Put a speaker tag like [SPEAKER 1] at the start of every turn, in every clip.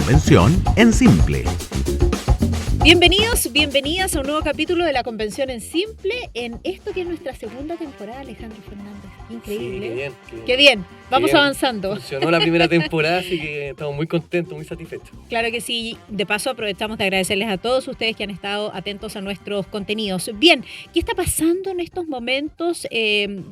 [SPEAKER 1] convención en Simple.
[SPEAKER 2] Bienvenidos, bienvenidas a un nuevo capítulo de la Convención en Simple, en esto que es nuestra segunda temporada, Alejandro Fernández. Increíble.
[SPEAKER 3] Sí, qué bien.
[SPEAKER 2] Qué bien. Vamos
[SPEAKER 3] Qué bien.
[SPEAKER 2] avanzando.
[SPEAKER 3] Funcionó la primera temporada, así que estamos muy contentos, muy satisfechos.
[SPEAKER 2] Claro que sí. De paso, aprovechamos de agradecerles a todos ustedes que han estado atentos a nuestros contenidos. Bien, ¿qué está pasando en estos momentos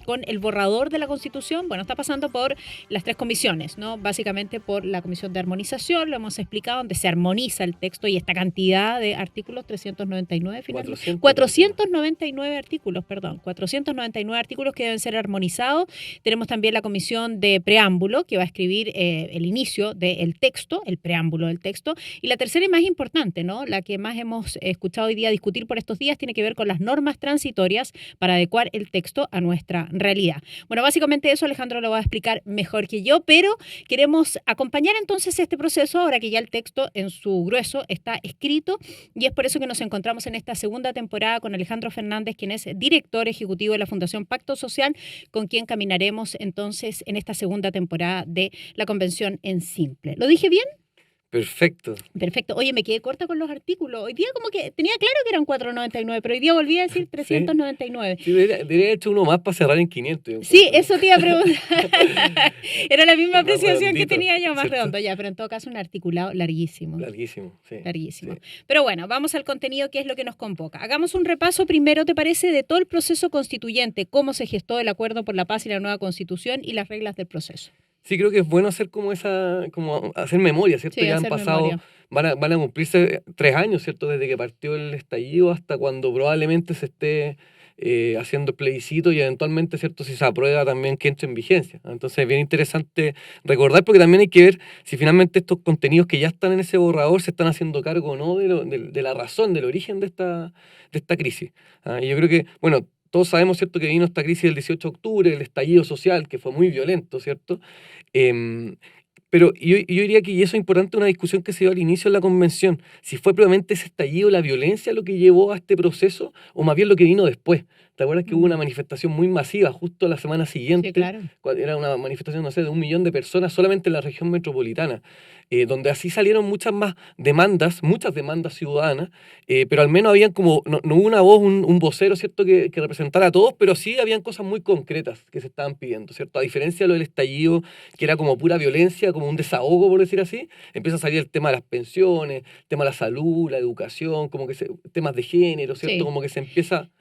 [SPEAKER 2] con el borrador de la Constitución? Bueno, está pasando por las tres comisiones, ¿no? Básicamente por la Comisión de Armonización, lo hemos explicado, donde se armoniza el texto y esta cantidad de artículos, 399 finalmente. 499 artículos, perdón. 499 artículos que deben ser armonizados. Tenemos también la Comisión de Preámbulo, que va a escribir el inicio del texto, el preámbulo del texto. Y la tercera y más importante, ¿no? La que más hemos escuchado hoy día discutir por estos días, tiene que ver con las normas transitorias para adecuar el texto a nuestra realidad. Bueno, básicamente eso Alejandro lo va a explicar mejor que yo, pero queremos acompañar entonces este proceso ahora que ya el texto en su grueso está escrito, y es por eso que nos encontramos en esta segunda temporada con Alejandro Fernández, quien es director ejecutivo de la Fundación Pacto Social, con quien caminaremos entonces en esta segunda temporada de la Convención en Simple. ¿Lo dije bien?
[SPEAKER 3] Perfecto.
[SPEAKER 2] Perfecto. Oye, me quedé corta con los artículos. Hoy día como que tenía claro que eran 499, pero hoy día volví a decir 399.
[SPEAKER 3] Sí, debería haber hecho uno más para cerrar en 500.
[SPEAKER 2] Sí, eso te iba a preguntar. Era la misma apreciación que
[SPEAKER 3] redondito,
[SPEAKER 2] tenía yo, más
[SPEAKER 3] ¿cierto?
[SPEAKER 2] redondo ya, pero en todo caso un articulado larguísimo.
[SPEAKER 3] Larguísimo, sí.
[SPEAKER 2] Larguísimo.
[SPEAKER 3] Sí.
[SPEAKER 2] Pero bueno, vamos al contenido, que es lo que nos convoca. Hagamos un repaso primero, ¿te parece?, de todo el proceso constituyente, cómo se gestó el acuerdo por la paz y la nueva constitución y las reglas del proceso.
[SPEAKER 3] Sí, creo que es bueno hacer como hacer memoria, ¿cierto?
[SPEAKER 2] Sí,
[SPEAKER 3] Ya han
[SPEAKER 2] hacer
[SPEAKER 3] pasado,
[SPEAKER 2] memoria.
[SPEAKER 3] van a cumplirse 3 años, ¿cierto? Desde que partió el estallido hasta cuando probablemente se esté haciendo el plebiscito y eventualmente, ¿cierto? Si se aprueba también que entre en vigencia. Entonces es bien interesante recordar, porque también hay que ver si finalmente estos contenidos que ya están en ese borrador se están haciendo cargo o no de la razón, del origen de esta crisis. Y yo creo que, bueno, todos sabemos, ¿cierto?, que vino esta crisis del 18 de octubre, el estallido social, que fue muy violento, ¿cierto? Pero yo diría que, y eso es importante, una discusión que se dio al inicio de la convención, si fue probablemente ese estallido, la violencia, lo que llevó a este proceso, o más bien lo que vino después. ¿Te acuerdas que hubo una manifestación muy masiva justo la semana siguiente?
[SPEAKER 2] Sí, claro.
[SPEAKER 3] Era una manifestación, no sé, de 1 millón de personas solamente en la región metropolitana, donde así salieron muchas demandas ciudadanas, pero al menos habían como, no hubo una voz, un vocero, ¿cierto?, que representara a todos, pero sí habían cosas muy concretas que se estaban pidiendo, ¿cierto? A diferencia de lo del estallido, que era como pura violencia, como un desahogo, por decir así, empieza a salir el tema de las pensiones, el tema de la salud, la educación, temas de género, ¿cierto?
[SPEAKER 2] Sí.
[SPEAKER 3] Como que se empieza...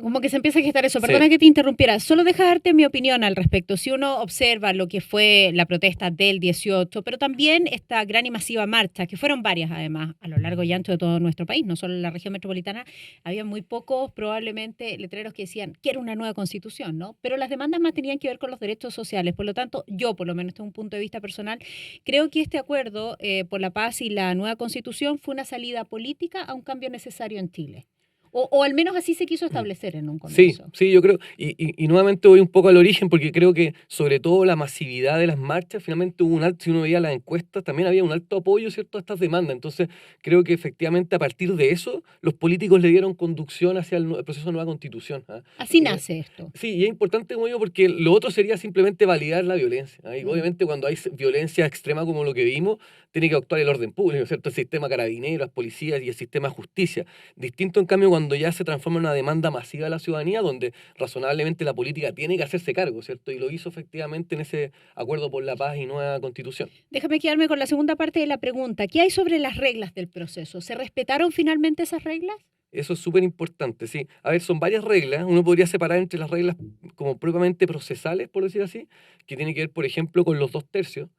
[SPEAKER 2] Como que se empieza a gestar eso.
[SPEAKER 3] Sí.
[SPEAKER 2] Perdona que te interrumpiera. Solo deja darte mi opinión al respecto. Si uno observa lo que fue la protesta del 18, pero también esta gran y masiva marcha, que fueron varias además, a lo largo y ancho de todo nuestro país, no solo en la región metropolitana, había muy pocos probablemente letreros que decían quiero una nueva constitución, ¿no? Pero las demandas más tenían que ver con los derechos sociales. Por lo tanto, yo, por lo menos desde un punto de vista personal, creo que este acuerdo por la paz y la nueva constitución fue una salida política a un cambio necesario en Chile. O al menos así se quiso establecer en un comienzo.
[SPEAKER 3] Sí, yo creo, y nuevamente voy un poco al origen, porque creo que sobre todo la masividad de las marchas, finalmente hubo un alto, si uno veía las encuestas, también había un alto apoyo, ¿cierto?, a estas demandas. Entonces creo que efectivamente a partir de eso, los políticos le dieron conducción hacia el proceso de nueva constitución.
[SPEAKER 2] Así nace esto.
[SPEAKER 3] Sí, y es importante, como digo, porque lo otro sería simplemente validar la violencia. Y obviamente cuando hay violencia extrema como lo que vimos, tiene que actuar el orden público, ¿cierto? El sistema carabineros, las policías y el sistema de justicia. Distinto, en cambio, cuando ya se transforma en una demanda masiva de la ciudadanía, donde razonablemente la política tiene que hacerse cargo, ¿cierto? Y lo hizo efectivamente en ese acuerdo por la paz y nueva constitución.
[SPEAKER 2] Déjame quedarme con la segunda parte de la pregunta. ¿Qué hay sobre las reglas del proceso? ¿Se respetaron finalmente esas reglas?
[SPEAKER 3] Eso es súper importante, sí. A ver, son varias reglas. Uno podría separar entre las reglas como propiamente procesales, por decir así, que tiene que ver, por ejemplo, con los 2/3,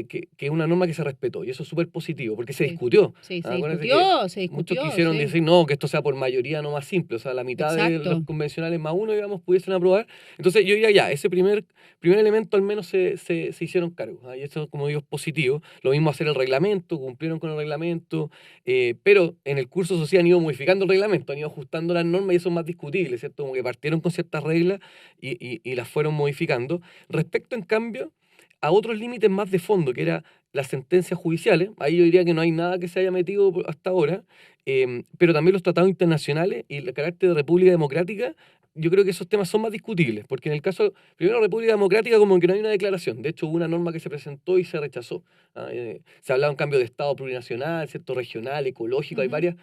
[SPEAKER 3] que es una norma que se respetó. Y eso es súper positivo, porque se discutió.
[SPEAKER 2] Sí, se
[SPEAKER 3] Acuérdense
[SPEAKER 2] discutió.
[SPEAKER 3] muchos quisieron
[SPEAKER 2] sí.
[SPEAKER 3] decir, no, que esto sea por mayoría no más simple. O sea, la mitad de
[SPEAKER 2] Exacto.
[SPEAKER 3] los convencionales más uno, digamos, pudiesen aprobar. Entonces, yo diría ya, ese primer elemento al menos se hicieron cargo. Y eso, como digo, es positivo. Lo mismo hacer el reglamento, cumplieron con el reglamento, pero en el curso social han ido modificando el reglamento, han ido ajustando las normas y eso es más discutible, ¿cierto? Como que partieron con ciertas reglas y las fueron modificando. Respecto, en cambio, a otros límites más de fondo, que era las sentencias judiciales, ahí yo diría que no hay nada que se haya metido hasta ahora, pero también los tratados internacionales y el carácter de república democrática yo creo que esos temas son más discutibles, porque en el caso, primero, República Democrática, como que no hay una declaración. De hecho, hubo una norma que se presentó y se rechazó. Se hablaba de un cambio de Estado plurinacional, ¿cierto? Regional, ecológico, hay
[SPEAKER 2] Ujú.
[SPEAKER 3] varios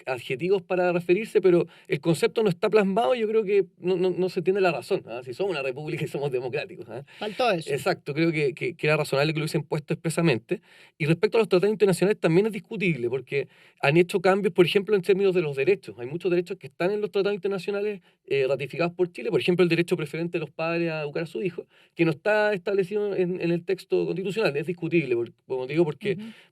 [SPEAKER 3] adjetivos para referirse, pero el concepto no está plasmado y yo creo que no se tiene la razón. Si somos una república y somos democráticos.
[SPEAKER 2] Faltó eso.
[SPEAKER 3] Exacto, creo que era razonable que lo hubiesen puesto expresamente. Y respecto a los tratados internacionales también es discutible, porque han hecho cambios, por ejemplo, en términos de los derechos. Hay muchos derechos que están en los tratados internacionales ratificados por Chile, por ejemplo, el derecho preferente de los padres a educar a su hijo, que no está establecido en el texto constitucional. Es discutible, como digo,
[SPEAKER 2] Ujú.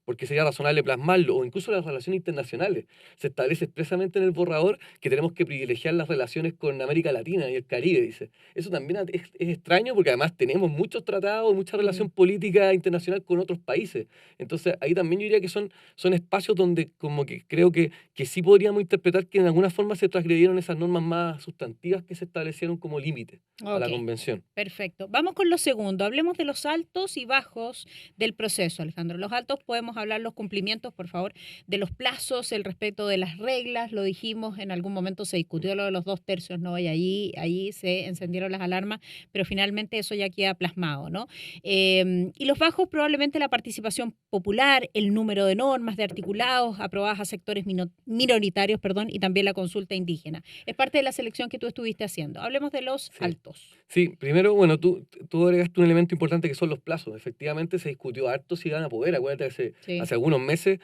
[SPEAKER 3] porque sería razonable plasmarlo, o incluso las relaciones internacionales. Se establece expresamente en el borrador que tenemos que privilegiar las relaciones con América Latina y el Caribe, dice. Eso también es extraño porque además tenemos muchos tratados, mucha
[SPEAKER 2] Mm.
[SPEAKER 3] relación política internacional con otros países. Entonces ahí también yo diría que son espacios donde como que creo que sí podríamos interpretar que en alguna forma se transgredieron esas normas más sustantivas que se establecieron como límite a
[SPEAKER 2] Ok.
[SPEAKER 3] la convención.
[SPEAKER 2] Perfecto. Vamos con lo segundo. Hablemos de los altos y bajos del proceso, Alejandro. Los altos podemos hablar los cumplimientos, por favor, de los plazos, el respeto de las reglas. Lo dijimos, en algún momento se discutió lo de los 2 tercios, ¿no? Y allí se encendieron las alarmas, pero finalmente eso ya queda plasmado, ¿no? Y los bajos, probablemente la participación popular, el número de normas, de articulados aprobadas a sectores minoritarios, perdón, y también la consulta indígena. Es parte de la selección que tú estuviste haciendo. Hablemos de los
[SPEAKER 3] Sí.
[SPEAKER 2] altos.
[SPEAKER 3] Sí, primero, bueno, tú agregaste un elemento importante que son los plazos. Efectivamente, se discutió harto si iban a poder. Acuérdate,
[SPEAKER 2] Sí,
[SPEAKER 3] hace algunos meses,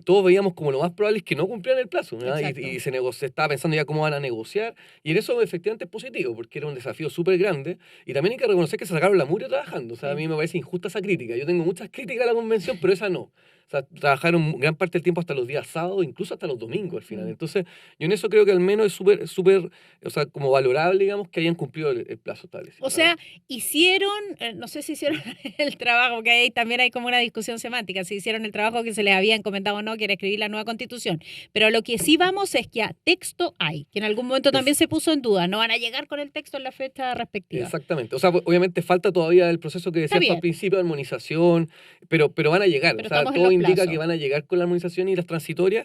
[SPEAKER 3] todos veíamos como lo más probable es que no cumplieran el plazo, ¿verdad?
[SPEAKER 2] exacto.
[SPEAKER 3] Y se estaba pensando ya cómo van a negociar. Y en eso, efectivamente, es positivo, porque era un desafío súper grande. Y también hay que reconocer que se sacaron la mugre trabajando. O sea, a
[SPEAKER 2] Sí.
[SPEAKER 3] mí me parece injusta esa crítica. Yo tengo muchas críticas a la convención, pero esa no. O sea, trabajaron gran parte del tiempo hasta los días sábados, incluso hasta los domingos al final.
[SPEAKER 2] Mm.
[SPEAKER 3] Entonces, yo en eso creo que al menos es súper, o sea, como valorable, digamos, que hayan cumplido el plazo establecido.
[SPEAKER 2] O sea, hicieron, no sé si hicieron el trabajo, que ahí también hay como una discusión semántica, si hicieron el trabajo que se les había encomendado o no, que era escribir la nueva constitución. Pero lo que sí vamos es que a texto hay, que en algún momento también
[SPEAKER 3] Es,
[SPEAKER 2] se puso en duda, no van a llegar con el texto en la fecha respectiva.
[SPEAKER 3] Exactamente. O sea, obviamente falta todavía el proceso que
[SPEAKER 2] Está
[SPEAKER 3] decías tú al
[SPEAKER 2] bien,
[SPEAKER 3] principio de armonización, pero van a llegar. O
[SPEAKER 2] pero
[SPEAKER 3] sea,
[SPEAKER 2] estamos en
[SPEAKER 3] todo
[SPEAKER 2] los
[SPEAKER 3] indica que
[SPEAKER 2] plazos.
[SPEAKER 3] van a llegar con la armonización y las transitorias.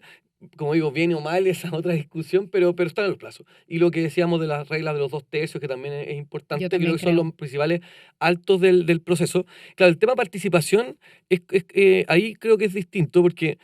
[SPEAKER 3] Como digo, bien o mal esa otra discusión, pero están en los plazos. Y lo que decíamos de las reglas de los 2 tercios, que también es
[SPEAKER 2] Yo
[SPEAKER 3] importante, creo
[SPEAKER 2] también
[SPEAKER 3] que son
[SPEAKER 2] creo.
[SPEAKER 3] los principales altos del proceso. Claro, el tema participación, ahí creo que es distinto, porque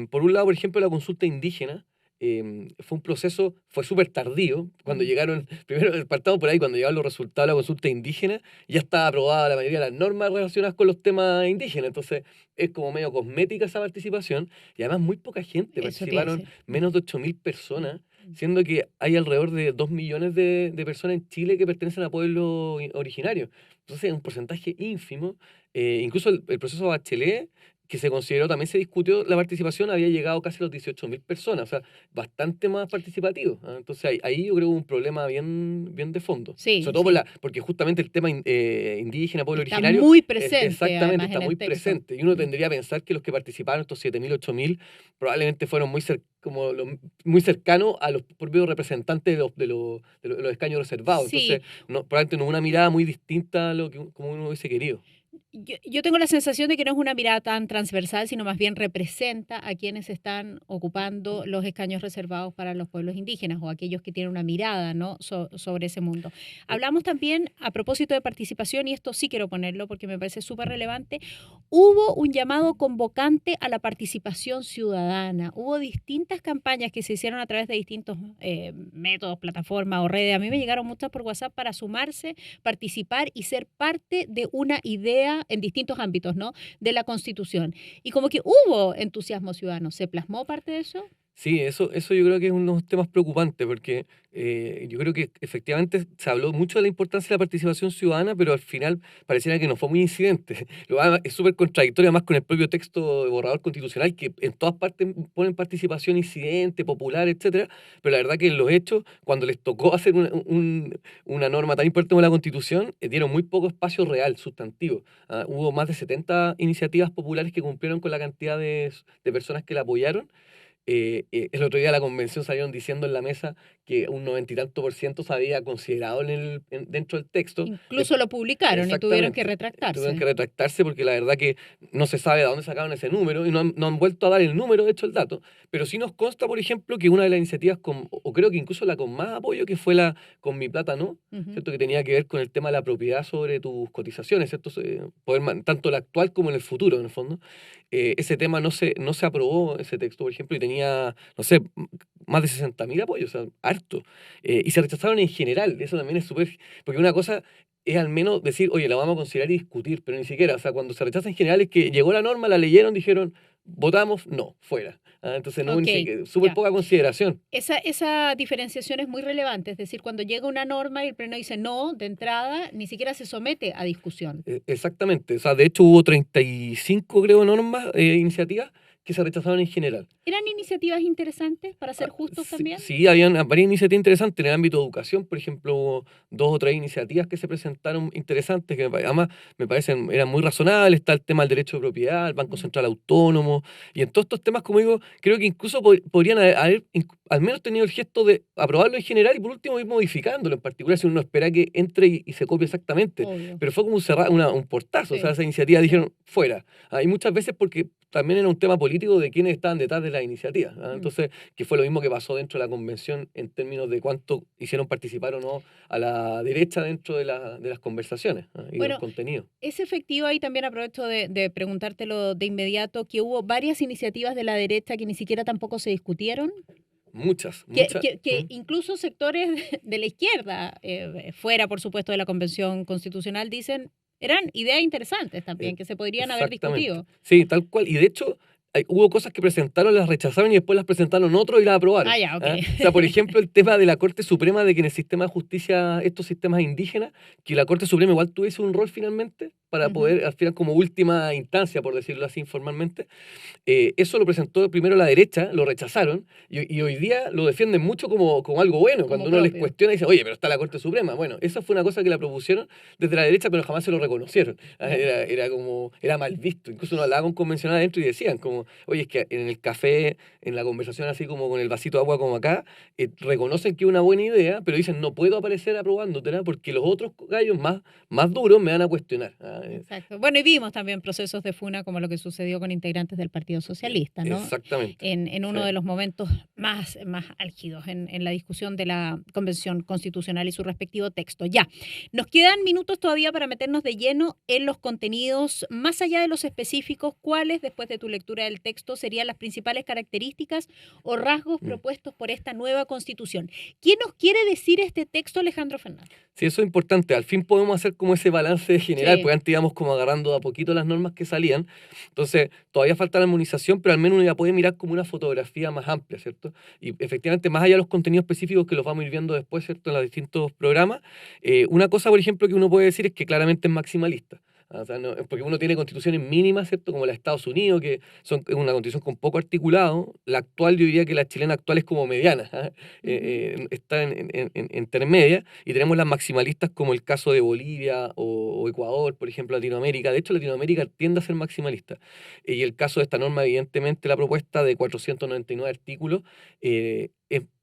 [SPEAKER 3] por un lado, por ejemplo, la consulta indígena, fue un proceso, fue súper tardío, cuando
[SPEAKER 2] Mm.
[SPEAKER 3] llegaron, primero partamos por ahí, cuando llegaron los resultados de la consulta indígena, ya estaba aprobada la mayoría de las normas relacionadas con los temas indígenas, entonces es como medio cosmética esa participación, y además muy poca gente,
[SPEAKER 2] Eso te iba a
[SPEAKER 3] participaron
[SPEAKER 2] decir.
[SPEAKER 3] menos de 8.000 personas,
[SPEAKER 2] Mm.
[SPEAKER 3] siendo que hay alrededor de 2 millones de personas en Chile que pertenecen a pueblos originarios. Entonces es un porcentaje ínfimo. Incluso el proceso Bachelet, que se consideró, también se discutió, la participación había llegado casi a los 18.000 personas, o sea, bastante más participativo. Entonces ahí yo creo que hubo un problema bien de fondo.
[SPEAKER 2] Sí,
[SPEAKER 3] Sobre todo
[SPEAKER 2] sí.
[SPEAKER 3] porque justamente el tema indígena, pueblo
[SPEAKER 2] Está
[SPEAKER 3] originario,
[SPEAKER 2] muy presente
[SPEAKER 3] exactamente
[SPEAKER 2] además
[SPEAKER 3] está
[SPEAKER 2] en el
[SPEAKER 3] muy
[SPEAKER 2] texto.
[SPEAKER 3] presente. Y uno
[SPEAKER 2] Mm.
[SPEAKER 3] tendría a pensar que los que participaron, estos 7.000 8.000 probablemente fueron muy cercanos a los propios representantes de los escaños reservados.
[SPEAKER 2] Sí,
[SPEAKER 3] Entonces, probablemente no una mirada muy distinta a lo que como uno hubiese querido.
[SPEAKER 2] yo tengo la sensación de que no es una mirada tan transversal, sino más bien representa a quienes están ocupando los escaños reservados para los pueblos indígenas o aquellos que tienen una mirada, ¿no? Sobre ese mundo.
[SPEAKER 3] Eh,
[SPEAKER 2] Hablamos también a propósito de participación, y esto sí quiero ponerlo porque me parece súper relevante. Hubo un llamado convocante a la participación ciudadana. Hubo distintas campañas que se hicieron a través de distintos métodos, plataformas o redes. A mí me llegaron muchas por WhatsApp para sumarse, participar y ser parte de una idea en distintos ámbitos, ¿no? De la Constitución. Y como que hubo entusiasmo ciudadano. ¿Se plasmó parte de eso?
[SPEAKER 3] Sí, eso yo creo que es uno de los temas preocupantes, porque yo creo que efectivamente se habló mucho de la importancia de la participación ciudadana, pero al final pareciera que no fue muy incidente. Es súper contradictorio además con el propio texto de borrador constitucional, que en todas partes ponen participación incidente, popular, etcétera, pero la verdad que en los hechos, cuando les tocó hacer una norma tan importante como la Constitución, dieron muy poco espacio real, sustantivo. Hubo más de 70 iniciativas populares que cumplieron con la cantidad de personas que la apoyaron. El otro día la convención salieron diciendo en la mesa que un 90 y tanto por ciento se había considerado dentro del texto.
[SPEAKER 2] Incluso lo publicaron y tuvieron que retractarse.
[SPEAKER 3] Tuvieron que retractarse porque la verdad que no se sabe de dónde sacaron ese número y no han vuelto a dar el número, de hecho, el dato. Pero sí nos consta, por ejemplo, que una de las iniciativas, o creo que incluso la con más apoyo, que fue la con Mi Plata No, ¿cierto? Que tenía que ver con el tema de la propiedad sobre tus cotizaciones, ¿cierto? Tanto la actual como en el futuro, en el fondo. Ese tema no se aprobó, ese texto, por ejemplo, y tenía, no sé, más de 60.000 apoyos, o sea, harto. Y se rechazaron en general, eso también es súper, porque una cosa es al menos decir, oye, la vamos a considerar y discutir, pero ni siquiera, o sea, cuando se rechaza en general es que llegó la norma, la leyeron, dijeron, votamos, no, fuera. Entonces no hubo ni siquiera, súper poca consideración.
[SPEAKER 2] Esa diferenciación es muy relevante, es decir, cuando llega una norma y el Pleno dice no, de entrada, ni siquiera se somete a discusión.
[SPEAKER 3] Exactamente, o sea, de hecho hubo 35, creo, normas, iniciativas que se rechazaron en general.
[SPEAKER 2] ¿Eran iniciativas interesantes, para ser justos también?
[SPEAKER 3] Sí, habían varias iniciativas interesantes. En el ámbito de educación, por ejemplo, hubo 2 o 3 iniciativas que se presentaron interesantes, que además me parecen, eran muy razonables. Está el tema del derecho de propiedad, el Banco Central Autónomo, y en todos estos temas, como digo, creo que incluso podrían haber al menos tenido el gesto de aprobarlo en general y por último ir modificándolo, en particular si uno espera que entre y se copie exactamente.
[SPEAKER 2] Obvio.
[SPEAKER 3] Pero fue como un portazo,
[SPEAKER 2] Sí,
[SPEAKER 3] o sea, esa iniciativa
[SPEAKER 2] sí.
[SPEAKER 3] dijeron fuera. Y muchas veces porque también era un tema político de quiénes estaban detrás de la iniciativa. Entonces, que fue lo mismo que pasó dentro de la convención en términos de cuánto hicieron participar o no a la derecha dentro de las conversaciones y de los contenidos.
[SPEAKER 2] Es efectivo, ahí también aprovecho de preguntártelo de inmediato, que hubo varias iniciativas de la derecha que ni siquiera tampoco se discutieron.
[SPEAKER 3] Muchas.
[SPEAKER 2] Que incluso sectores de la izquierda, fuera por supuesto de la Convención Constitucional, dicen, eran ideas interesantes también, que se podrían haber discutido.
[SPEAKER 3] Sí, tal cual. Y de hecho, hubo cosas que presentaron, las rechazaron y después las presentaron otros y las aprobaron.
[SPEAKER 2] Ya, ok.
[SPEAKER 3] O sea, por ejemplo, el tema de la Corte Suprema, de que en el sistema de justicia, estos sistemas indígenas, que la Corte Suprema igual tuviese un rol finalmente para poder, al final, como última instancia, por decirlo así informalmente. Eso lo presentó primero la derecha, lo rechazaron, y hoy día lo defienden mucho como algo bueno. Cuando uno les cuestiona y dice, oye, pero está la Corte Suprema. Bueno, esa fue una cosa que la propusieron desde la derecha, pero jamás se lo reconocieron. Era mal visto. Incluso uno hablaba con convencionales adentro y decían, como, oye, es que en el café, en la conversación así como con el vasito de agua como acá, reconocen que es una buena idea, pero dicen, no puedo aparecer aprobándotela porque los otros gallos más duros me van a cuestionar.
[SPEAKER 2] Exacto. Bueno, y vimos también procesos de funa como lo que sucedió con integrantes del Partido Socialista, ¿no?
[SPEAKER 3] Exactamente.
[SPEAKER 2] En uno de los momentos más álgidos en la discusión de la Convención Constitucional y su respectivo texto. Ya, nos quedan minutos todavía para meternos de lleno en los contenidos, más allá de los específicos, ¿cuáles, después de tu lectura del texto, serían las principales características o rasgos propuestos por esta nueva Constitución? ¿Qué nos quiere decir este texto, Alejandro Fernández?
[SPEAKER 3] Sí, eso es importante. Al fin podemos hacer como ese balance general, porque antes íbamos como agarrando de a poquito las normas que salían. Entonces, todavía falta la armonización, pero al menos uno ya puede mirar como una fotografía más amplia, ¿cierto? Y efectivamente, más allá de los contenidos específicos que los vamos a ir viendo después, ¿cierto? En los distintos programas, una cosa, por ejemplo, que uno puede decir es que claramente es maximalista. O sea, porque uno tiene constituciones mínimas, ¿cierto? Como la de Estados Unidos, que son una constitución con poco articulado. La actual, yo diría que la chilena actual es como mediana, está en intermedia, y tenemos las maximalistas como el caso de Bolivia o Ecuador, por ejemplo, Latinoamérica. De hecho, Latinoamérica tiende a ser maximalista. Y el caso de esta norma, evidentemente, la propuesta de 499 artículos,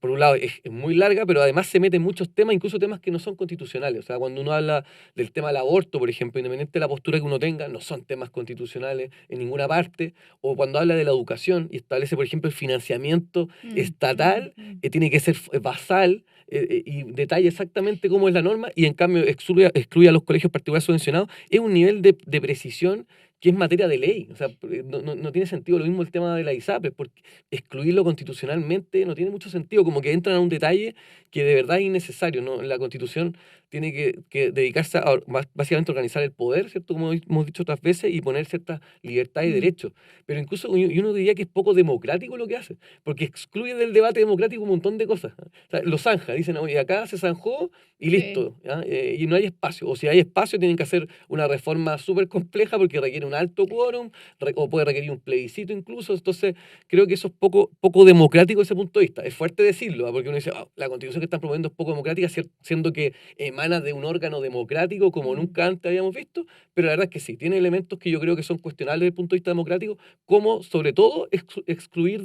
[SPEAKER 3] por un lado, es muy larga, pero además se mete en muchos temas, incluso temas que no son constitucionales. O sea, cuando uno habla del tema del aborto, por ejemplo, independiente de la postura que uno tenga, no son temas constitucionales en ninguna parte. O cuando habla de la educación y establece, por ejemplo, el financiamiento estatal, tiene que ser basal, y detalla exactamente cómo es la norma, y en cambio excluye a los colegios particulares subvencionados. Es un nivel de precisión que es materia de ley. O sea, no tiene sentido. Lo mismo el tema de la ISAPRES, porque excluirlo constitucionalmente no tiene mucho sentido, como que entran a un detalle que de verdad es innecesario, ¿no? La Constitución tiene que dedicarse a básicamente organizar el poder, ¿cierto? Como hemos dicho otras veces, y poner ciertas libertades y derechos. Pero incluso uno diría que es poco democrático lo que hace, porque excluye del debate democrático un montón de cosas. O sea, lo zanja, dicen, oye, acá se zanjó y listo, y no hay espacio. O si hay espacio, tienen que hacer una reforma súper compleja porque requiere un alto quórum, o puede requerir un plebiscito incluso. Entonces, creo que eso es poco democrático desde ese punto de vista. Es fuerte decirlo, porque uno dice, la constitución que están promoviendo es poco democrática, siendo que emana de un órgano democrático como nunca antes habíamos visto, pero la verdad es que sí, tiene elementos que yo creo que son cuestionables desde el punto de vista democrático, como sobre todo excluir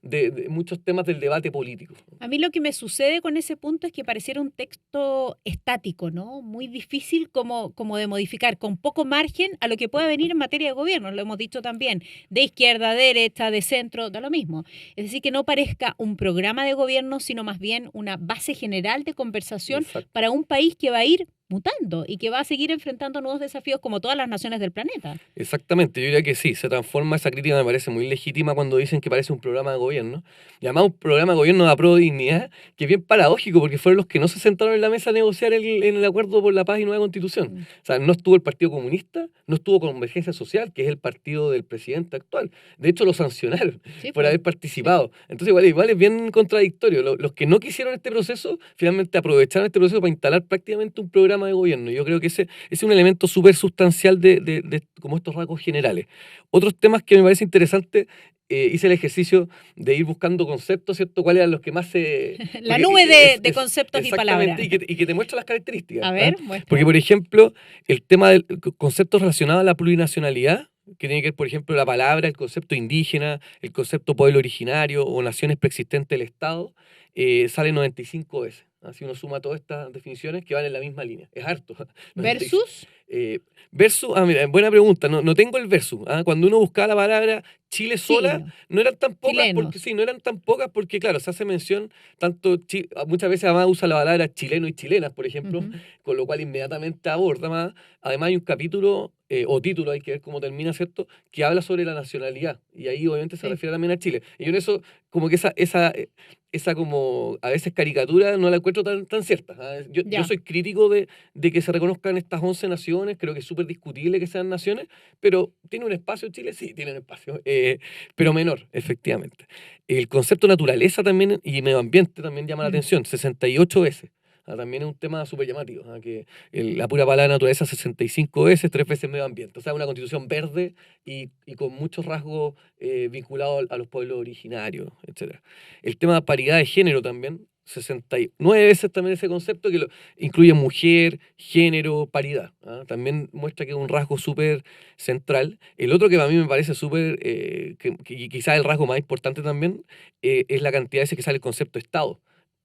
[SPEAKER 2] de
[SPEAKER 3] muchos temas del debate político.
[SPEAKER 2] A mí lo que me sucede con ese punto es que pareciera un texto estático, ¿no? Muy difícil como de modificar, con poco margen a lo que pueda venir en materia de gobierno, lo hemos dicho también, de izquierda, de derecha, de centro, da lo mismo. Es decir, que no parezca un programa de gobierno, sino más bien una base general de conversación
[SPEAKER 3] Exacto.
[SPEAKER 2] para un país que va a ir mutando y que va a seguir enfrentando nuevos desafíos como todas las naciones del planeta.
[SPEAKER 3] Exactamente, yo diría que sí, se transforma esa crítica, me parece muy legítima cuando dicen que parece un programa de gobierno. Y además un programa de gobierno de apruebo de dignidad, que es bien paradójico, porque fueron los que no se sentaron en la mesa a negociar en el acuerdo por la paz y nueva constitución.
[SPEAKER 2] Mm.
[SPEAKER 3] O sea, no estuvo el Partido Comunista, no estuvo Convergencia Social, que es el partido del presidente actual. De hecho, lo sancionaron
[SPEAKER 2] Sí,
[SPEAKER 3] por
[SPEAKER 2] pues.
[SPEAKER 3] haber participado. Entonces, igual es bien contradictorio. Los que no quisieron este proceso, finalmente aprovecharon este proceso para instalar prácticamente un programa de gobierno. Yo creo que ese es un elemento súper sustancial de como estos rasgos generales. Otros temas que me parece interesante, hice el ejercicio de ir buscando conceptos, ¿cierto? ¿Cuáles eran los que más se...?
[SPEAKER 2] La
[SPEAKER 3] Porque
[SPEAKER 2] nube de conceptos y palabras.
[SPEAKER 3] exactamente, y que te muestra las características.
[SPEAKER 2] A ver, muestra.
[SPEAKER 3] Porque, por ejemplo, el tema del conceptos relacionados a la plurinacionalidad, que tiene que ver, por ejemplo, la palabra, el concepto indígena, el concepto pueblo originario o naciones preexistentes del Estado, sale 95 veces. Así uno suma todas estas definiciones que van en la misma línea. Es harto.
[SPEAKER 2] ¿Versus?
[SPEAKER 3] Versus, mira, buena pregunta, no tengo el versus. Cuando uno buscaba la palabra Chile sola,
[SPEAKER 2] Chileno.
[SPEAKER 3] no eran tan pocas,
[SPEAKER 2] Chilenos.
[SPEAKER 3] porque sí, no eran tan pocas porque, claro, se hace mención, muchas veces además usa la palabra chileno y chilenas, por ejemplo,
[SPEAKER 2] Ujú.
[SPEAKER 3] con lo cual inmediatamente aborda más. Además hay un capítulo, o título, hay que ver cómo termina, ¿cierto?, que habla sobre la nacionalidad, y ahí obviamente se
[SPEAKER 2] Sí.
[SPEAKER 3] refiere también a Chile. Y yo en eso, como que esa como a veces caricatura no la encuentro tan cierta. Yo
[SPEAKER 2] Ya.
[SPEAKER 3] soy crítico de que se reconozcan estas 11 naciones, creo que es súper discutible que sean naciones, pero ¿tiene un espacio Chile? Sí, tiene un espacio, pero menor, efectivamente. El concepto naturaleza también y medio ambiente también llama la
[SPEAKER 2] Mm.
[SPEAKER 3] atención, 68 veces. También es un tema súper llamativo, que la pura palabra naturaleza 65 veces, 3 veces medio ambiente. O sea, una constitución verde y con muchos rasgos vinculados a los pueblos originarios, etc. El tema de paridad de género también, 69 veces también ese concepto que incluye mujer, género, paridad. También muestra que es un rasgo súper central. El otro que a mí me parece súper, que quizás el rasgo más importante también, es la cantidad de veces que sale el concepto de Estado.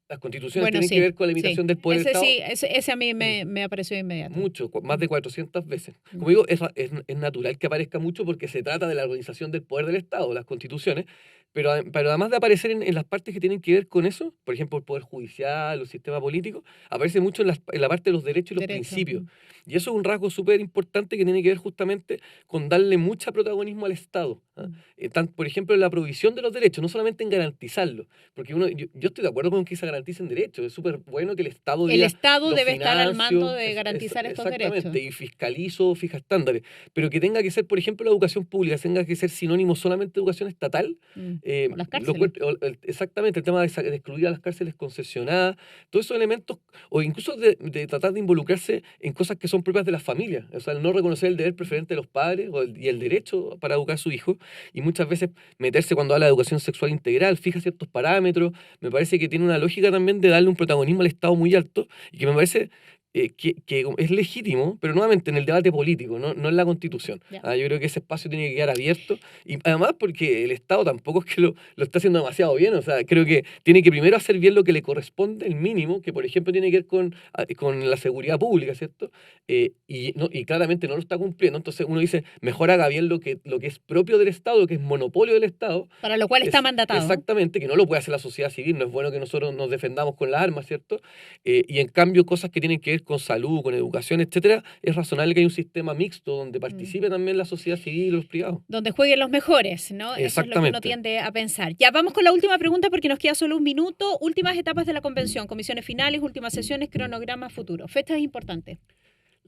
[SPEAKER 3] Las constituciones
[SPEAKER 2] Bueno,
[SPEAKER 3] tienen
[SPEAKER 2] sí,
[SPEAKER 3] que ver con la
[SPEAKER 2] sí.
[SPEAKER 3] limitación del poder del
[SPEAKER 2] Ese
[SPEAKER 3] Estado.
[SPEAKER 2] sí, ese a mí me apareció inmediato.
[SPEAKER 3] Mucho, más de
[SPEAKER 2] Mm.
[SPEAKER 3] 400 veces.
[SPEAKER 2] Mm.
[SPEAKER 3] Como digo, es natural que aparezca mucho porque se trata de la organización del poder del Estado, las constituciones, pero además de aparecer en las partes que tienen que ver con eso, por ejemplo, el poder judicial, el sistema político, aparece mucho en la parte de los derechos y los
[SPEAKER 2] Derecho.
[SPEAKER 3] principios. Y eso es un rasgo súper importante que tiene que ver justamente con darle mucho protagonismo al Estado.
[SPEAKER 2] Mm.
[SPEAKER 3] Por ejemplo, en la provisión de los derechos, no solamente en garantizarlos, porque yo estoy de acuerdo con que se garanticen derechos, es súper bueno que el Estado
[SPEAKER 2] El
[SPEAKER 3] diga,
[SPEAKER 2] Estado
[SPEAKER 3] los
[SPEAKER 2] debe estar al mando
[SPEAKER 3] financio,
[SPEAKER 2] de garantizar estos derechos.
[SPEAKER 3] exactamente, y fiscalizo, fija estándares, pero que tenga que ser, por ejemplo, la educación pública, tenga que ser sinónimo solamente de educación estatal.
[SPEAKER 2] O las cárceles.
[SPEAKER 3] Exactamente, el tema de excluir a las cárceles concesionadas, todos esos elementos, o incluso de tratar de involucrarse en cosas que son propias de las familias, o sea, el no reconocer el deber preferente de los padres y el derecho para educar a su hijo, y muchas veces meterse cuando habla de educación sexual integral, fija ciertos parámetros, me parece que tiene una lógica también de darle un protagonismo al Estado muy alto, y que me parece que es legítimo, pero nuevamente en el debate político, no en la Constitución. Yo creo que ese espacio tiene que quedar abierto, y además porque el Estado tampoco es que lo está haciendo demasiado bien, o sea, creo que tiene que primero hacer bien lo que le corresponde, el mínimo, que por ejemplo tiene que ver con la seguridad pública, ¿cierto? Y claramente no lo está cumpliendo, entonces uno dice, mejor haga bien lo que es propio del Estado, lo que es monopolio del Estado.
[SPEAKER 2] Para lo cual está mandatado.
[SPEAKER 3] Exactamente, que no lo puede hacer la sociedad civil, no es bueno que nosotros nos defendamos con las armas, ¿cierto? Y en cambio cosas que tienen que ver con salud, con educación, etcétera, es razonable que haya un sistema mixto donde participe también la sociedad civil y los privados.
[SPEAKER 2] Donde jueguen los mejores, ¿no? Eso es lo que uno tiende a pensar. Ya, vamos con la última pregunta porque nos queda solo un minuto. Últimas etapas de la convención, comisiones finales, últimas sesiones, cronograma futuro. Fechas importantes.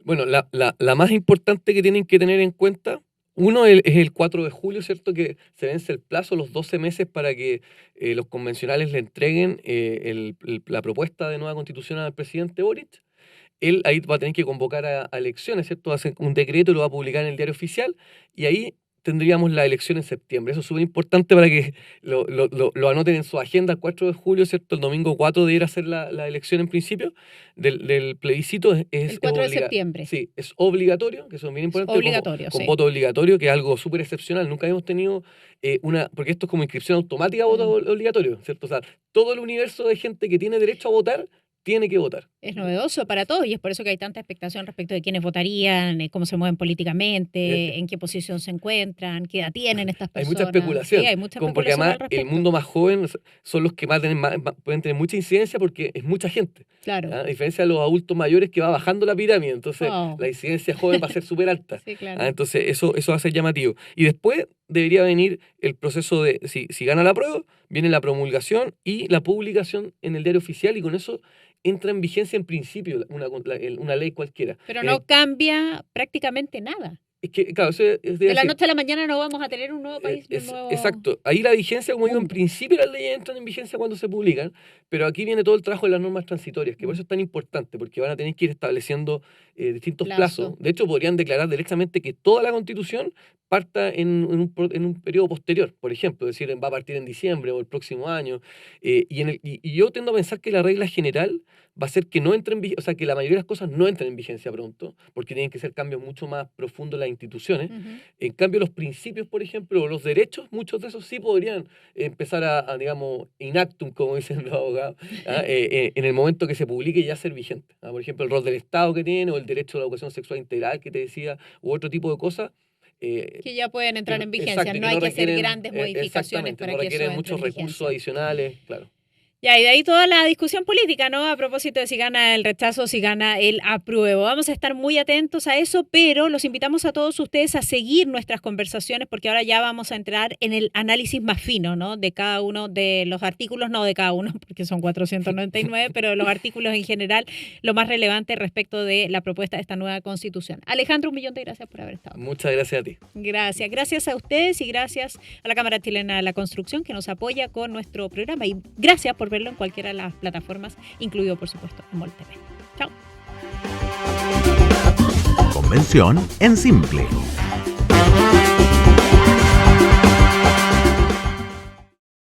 [SPEAKER 3] Bueno, la más importante que tienen que tener en cuenta, uno es el 4 de julio, ¿cierto? Que se vence el plazo, los 12 meses para que los convencionales le entreguen la propuesta de nueva constitución al presidente Boric. Él ahí va a tener que convocar a elecciones, ¿cierto? Va a hacer un decreto, lo va a publicar en el diario oficial y ahí tendríamos la elección en septiembre. Eso es súper importante para que lo anoten en su agenda. El 4 de julio, ¿cierto? El domingo 4 debería ser la elección en principio del plebiscito.
[SPEAKER 2] El 4 de septiembre.
[SPEAKER 3] Sí, es obligatorio, que eso es bien importante.
[SPEAKER 2] Obligatorio,
[SPEAKER 3] con
[SPEAKER 2] sí.
[SPEAKER 3] voto obligatorio, que es algo súper excepcional. Nunca habíamos tenido porque esto es como inscripción automática a voto obligatorio, ¿cierto? O sea, todo el universo de gente que tiene derecho a votar tiene que votar.
[SPEAKER 2] Es novedoso para todos y es por eso que hay tanta expectación respecto de quiénes votarían, cómo se mueven políticamente, en qué posición se encuentran, qué edad tienen estas
[SPEAKER 3] Hay
[SPEAKER 2] personas.
[SPEAKER 3] mucha especulación.
[SPEAKER 2] Sí, hay mucha
[SPEAKER 3] porque
[SPEAKER 2] especulación
[SPEAKER 3] además
[SPEAKER 2] al
[SPEAKER 3] el
[SPEAKER 2] respecto.
[SPEAKER 3] mundo más joven son los que pueden tener mucha incidencia porque es mucha gente.
[SPEAKER 2] Claro.
[SPEAKER 3] A diferencia de los adultos mayores que va bajando la pirámide, entonces la incidencia joven va a ser súper alta.
[SPEAKER 2] Sí, claro.
[SPEAKER 3] Entonces eso va a ser llamativo. Y después debería venir el proceso de, si gana la prueba, viene la promulgación y la publicación en el diario oficial, y con eso entra en vigencia en principio una ley cualquiera.
[SPEAKER 2] Pero no cambia prácticamente nada.
[SPEAKER 3] Es que, claro,
[SPEAKER 2] de la noche a la mañana no vamos a tener un nuevo país.
[SPEAKER 3] Exacto. Ahí la vigencia, como digo, en principio las leyes entran en vigencia cuando se publican, pero aquí viene todo el trabajo de las normas transitorias, que por eso es tan importante, porque van a tener que ir estableciendo distintos plazos. De hecho, podrían declarar directamente que toda la Constitución parta en un periodo posterior, por ejemplo, es decir, va a partir en diciembre o el próximo año. Y yo tendo a pensar que la regla general va a ser que no entren, o sea, que la mayoría de las cosas no entren en vigencia pronto, porque tienen que ser cambios mucho más profundos en las instituciones. En cambio, los principios, por ejemplo, o los derechos, muchos de esos sí podrían empezar a digamos, in actum, como dicen los abogados, en el momento que se publique ya ser vigente. Por ejemplo, el rol del Estado que tiene, o el derecho a la educación sexual integral que te decía, u otro tipo de cosas.
[SPEAKER 2] Que ya pueden entrar en vigencia, exacto, no hay que hacer grandes modificaciones para que eso
[SPEAKER 3] requieren muchos recursos adicionales, claro.
[SPEAKER 2] Ya, y de ahí toda la discusión política, ¿no? A propósito de si gana el rechazo, si gana el apruebo. Vamos a estar muy atentos a eso, pero los invitamos a todos ustedes a seguir nuestras conversaciones, porque ahora ya vamos a entrar en el análisis más fino, ¿no? De cada uno de los artículos, no de cada uno, porque son 499, pero de los artículos en general, lo más relevante respecto de la propuesta de esta nueva Constitución. Alejandro, un millón de gracias por haber estado.
[SPEAKER 3] Muchas gracias a ti.
[SPEAKER 2] Gracias. Gracias a ustedes y gracias a la Cámara Chilena de la Construcción, que nos apoya con nuestro programa. Y gracias por verlo en cualquiera de las plataformas, incluido por supuesto en MOL TV. Chao.
[SPEAKER 1] Convención en Simple.